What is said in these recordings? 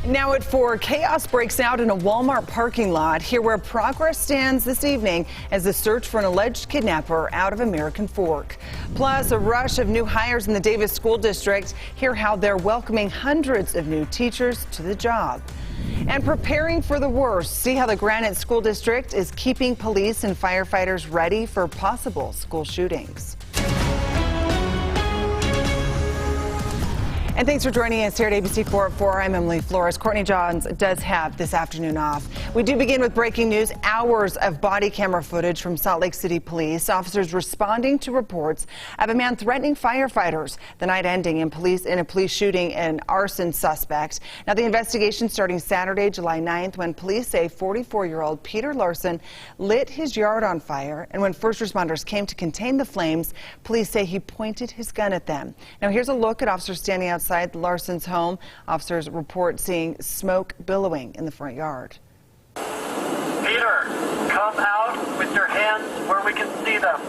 Now at 4, chaos breaks out in a Walmart parking lot. Here where progress stands this evening as the search for an alleged kidnapper out of American Fork. Plus, a rush of new hires in the Davis School District. Hear how they're welcoming hundreds of new teachers to the job. And preparing for the worst. See how the Granite School District is keeping police and firefighters ready for possible school shootings. And thanks for joining us here at ABC4 at 4. I'm Emily Flores. Courtney Johns does have this afternoon off. We do begin with breaking news. Hours of body camera footage from Salt Lake City police. Officers responding to reports of a man threatening firefighters. The night ending in a police shooting an arson suspect. Now the investigation starting Saturday, July 9th, when police say 44-year-old Peter Larson lit his yard on fire. And when first responders came to contain the flames, police say he pointed his gun at them. Now here's a look at officers standing outside Larson's home. Officers report seeing smoke billowing in the front yard. Peter, come out with your hands where we can see them.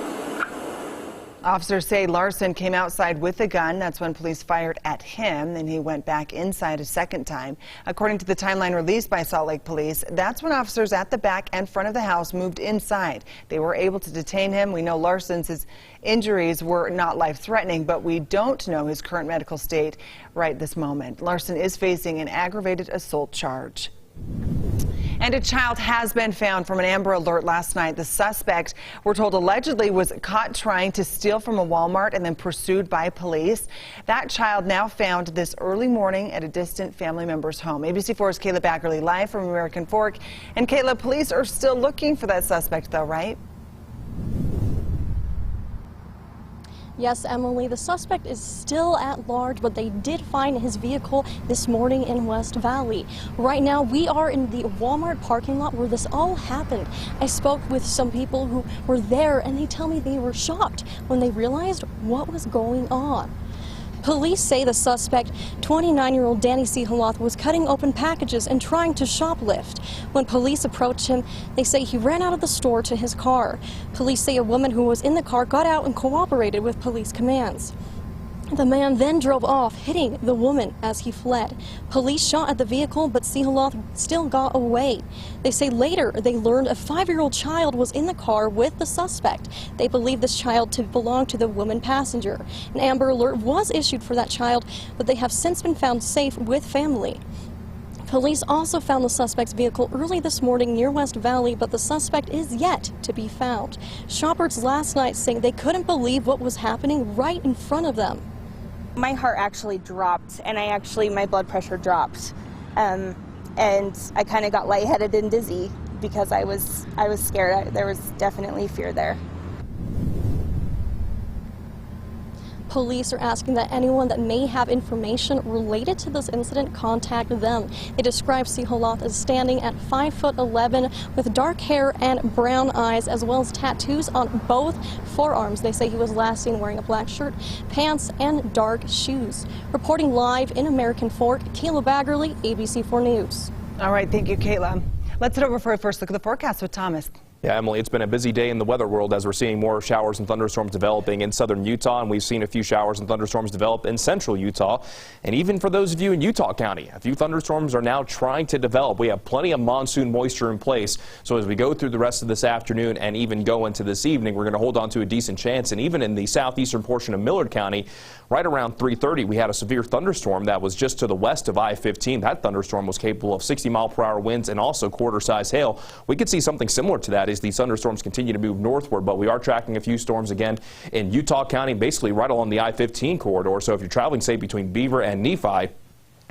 Officers say Larson came outside with a gun. That's when police fired at him. Then he went back inside a second time. According to the timeline released by Salt Lake Police, that's when officers at the back and front of the house moved inside. They were able to detain him. We know Larson's injuries were not life-threatening, but we don't know his current medical state right this moment. Larson is facing an aggravated assault charge. And a child has been found from an Amber Alert last night. The suspect, we're told, allegedly was caught trying to steal from a Walmart and then pursued by police. That child now found this early morning at a distant family member's home. ABC4's Kayla Baggerly live from American Fork. And Kayla, police are still looking for that suspect though, right? Yes, Emily, the suspect is still at large, but they did find his vehicle this morning in West Valley. Right now, we are in the Walmart parking lot where this all happened. I spoke with some people who were there, and they tell me they were shocked when they realized what was going on. Police say the suspect, 29-year-old Danny C. Haloth, was cutting open packages and trying to shoplift. When police approached him, they say he ran out of the store to his car. Police say a woman who was in the car got out and cooperated with police commands. The man then drove off, hitting the woman as he fled. Police shot at the vehicle, but Haloth still got away. They say later they learned a 5-year-old child was in the car with the suspect. They believe this child to belong to the woman passenger. An Amber Alert was issued for that child, but they have since been found safe with family. Police also found the suspect's vehicle early this morning near West Valley, but the suspect is yet to be found. Shoppers last night saying they couldn't believe what was happening right in front of them. My heart actually dropped, and my blood pressure dropped, and I kind of got lightheaded and dizzy because I was scared. There was definitely fear there. Police are asking that anyone that may have information related to this incident contact them. They describe Haloth as standing at 5'11" with dark hair and brown eyes, as well as tattoos on both forearms. They say he was last seen wearing a black shirt, pants, and dark shoes. Reporting live in American Fork, Kayla Baggerly, ABC4 News. All right, thank you, Kayla. Let's head over for a first look at the forecast with Thomas. Yeah, Emily, it's been a busy day in the weather world as we're seeing more showers and thunderstorms developing in southern Utah, and we've seen a few showers and thunderstorms develop in central Utah. And even for those of you in Utah County, a few thunderstorms are now trying to develop. We have plenty of monsoon moisture in place, so as we go through the rest of this afternoon and even go into this evening, we're going to hold on to a decent chance. And even in the southeastern portion of Millard County, right around 3:30, we had a severe thunderstorm that was just to the west of I-15. That thunderstorm was capable of 60-mile-per-hour winds and also quarter-size hail. We could see something similar to that as these thunderstorms continue to move northward, but we are tracking a few storms again in Utah County, basically right along the I-15 corridor. So if you're traveling, say, between Beaver and Nephi,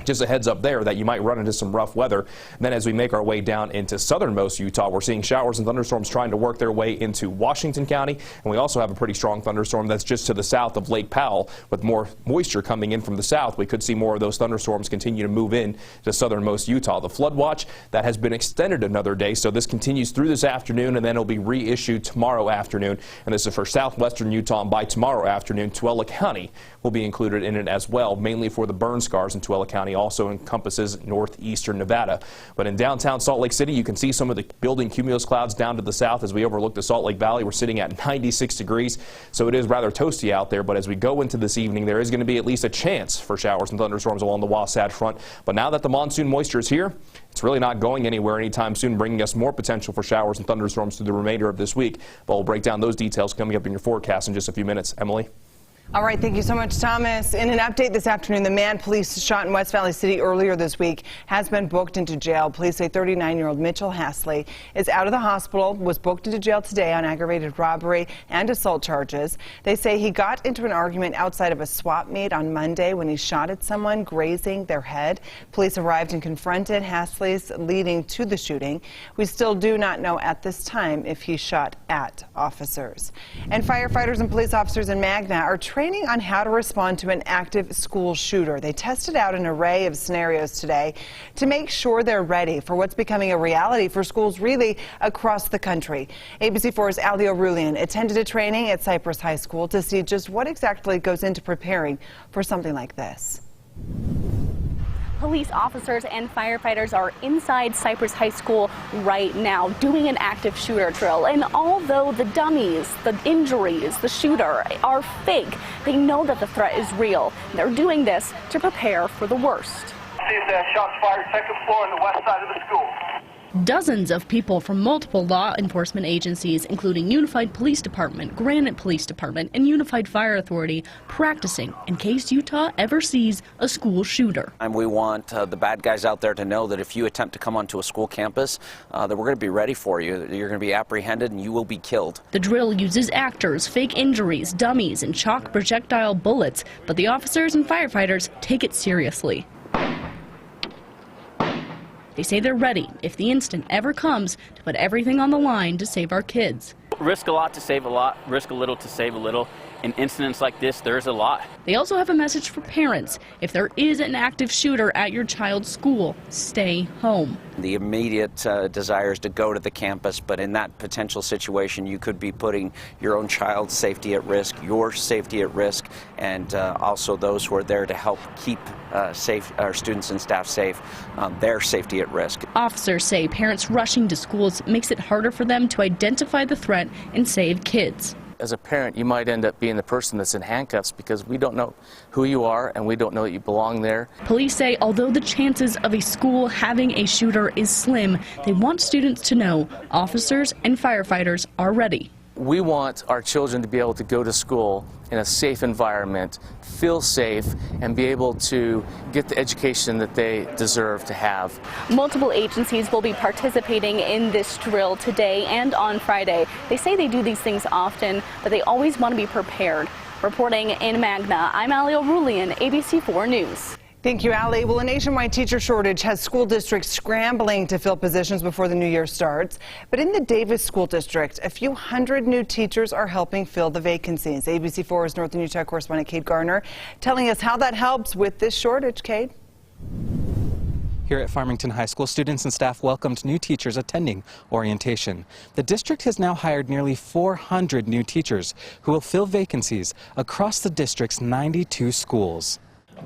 just a heads up there that you might run into some rough weather. And then as we make our way down into southernmost Utah, we're seeing showers and thunderstorms trying to work their way into Washington County. And we also have a pretty strong thunderstorm that's just to the south of Lake Powell. With more moisture coming in from the south, we could see more of those thunderstorms continue to move in to southernmost Utah. The flood watch, that has been extended another day, so this continues through this afternoon, and then it'll be reissued tomorrow afternoon. And this is for southwestern Utah, and by tomorrow afternoon, Tuella County will be included in it as well, mainly for the burn scars in Tuella County County also encompasses northeastern Nevada. But in downtown Salt Lake City, you can see some of the building cumulus clouds down to the south as we overlook the Salt Lake Valley. We're sitting at 96 degrees, so it is rather toasty out there. But as we go into this evening, there is going to be at least a chance for showers and thunderstorms along the Wasatch Front. But now that the monsoon moisture is here, it's really not going anywhere anytime soon, bringing us more potential for showers and thunderstorms through the remainder of this week. But we'll break down those details coming up in your forecast in just a few minutes. Emily? All right, thank you so much, Thomas. In an update this afternoon, the man police shot in West Valley City earlier this week has been booked into jail. Police say 39-year-old Mitchell Hasley is out of the hospital, was booked into jail today on aggravated robbery and assault charges. They say he got into an argument outside of a swap meet on Monday when he shot at someone, grazing their head. Police arrived and confronted Hasley's, leading to the shooting. We still do not know at this time if he shot at officers. And firefighters and police officers in Magna are training on how to respond to an active school shooter. They tested out an array of scenarios today to make sure they're ready for what's becoming a reality for schools really across the country. ABC4's Ali O'Rulian attended a training at Cypress High School to see just what exactly goes into preparing for something like this. Police officers and firefighters are inside Cypress High School right now doing an active shooter drill. And although the dummies, the injuries, the shooter are fake, they know that the threat is real. They're doing this to prepare for the worst. See if that shots fired second floor on the west side of the school. Dozens of people from multiple law enforcement agencies, including Unified Police Department, Granite Police Department, and Unified Fire Authority, practicing in case Utah ever sees a school shooter. And we want the bad guys out there to know that if you attempt to come onto a school campus, that we're going to be ready for you. You're going to be apprehended and you will be killed. The drill uses actors, fake injuries, dummies, and chalk projectile bullets, but the officers and firefighters take it seriously. They say they're ready if the instant ever comes to put everything on the line to save our kids. Risk a lot to save a lot, risk a little to save a little. In incidents like this, there's a lot. They also have a message for parents. If there is an active shooter at your child's school, stay home. The immediate desire is to go to the campus, but in that potential situation, you could be putting your own child's safety at risk, your safety at risk, and also those who are there to help keep our students and staff safe, their safety at risk. Officers say parents rushing to schools makes it harder for them to identify the threat and save kids. As a parent, you might end up being the person that's in handcuffs because we don't know who you are and we don't know that you belong there. Police say although the chances of a school having a shooter is slim, they want students to know officers and firefighters are ready. We want our children to be able to go to school in a safe environment, feel safe, and be able to get the education that they deserve to have. Multiple agencies will be participating in this drill today and on Friday. They say they do these things often, but they always want to be prepared. Reporting in Magna, I'm Ali O'Rulian, ABC4 News. Thank you, Ali. Well, a nationwide teacher shortage has school districts scrambling to fill positions before the new year starts. But in the Davis School District, a few hundred new teachers are helping fill the vacancies. ABC4's Northern Utah correspondent Cade Garner telling us how that helps with this shortage. Cade? Here at Farmington High School, students and staff welcomed new teachers attending orientation. The district has now hired nearly 400 new teachers who will fill vacancies across the district's 92 schools.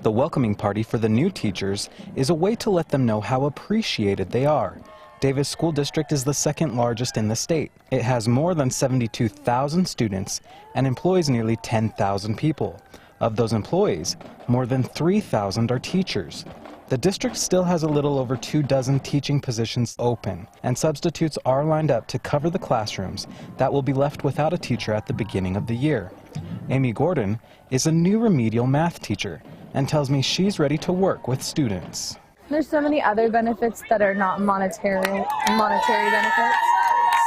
The welcoming party for the new teachers is a way to let them know how appreciated they are. Davis School District is the second largest in the state. It has more than 72,000 students and employs nearly 10,000 people. Of those employees, more than 3,000 are teachers. The district still has a little over 24 teaching positions open, and substitutes are lined up to cover the classrooms that will be left without a teacher at the beginning of the year. Amy Gordon is a new remedial math teacher and tells me she's ready to work with students. There's so many other benefits that are not monetary benefits.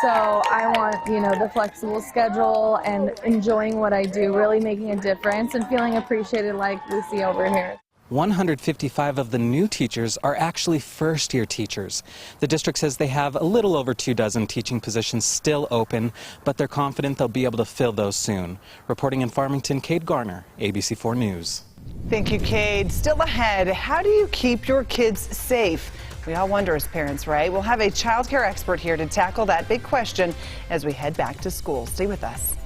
So I want, the flexible schedule and enjoying what I do, really making a difference and feeling appreciated like we see over here. 155 of the new teachers are actually first-year teachers. The district says they have a little over 24 teaching positions still open, but they're confident they'll be able to fill those soon. Reporting in Farmington, Cade Garner, ABC4 News. Thank you, Cade. Still ahead, how do you keep your kids safe? We all wonder as parents, right? We'll have a child care expert here to tackle that big question as we head back to school. Stay with us.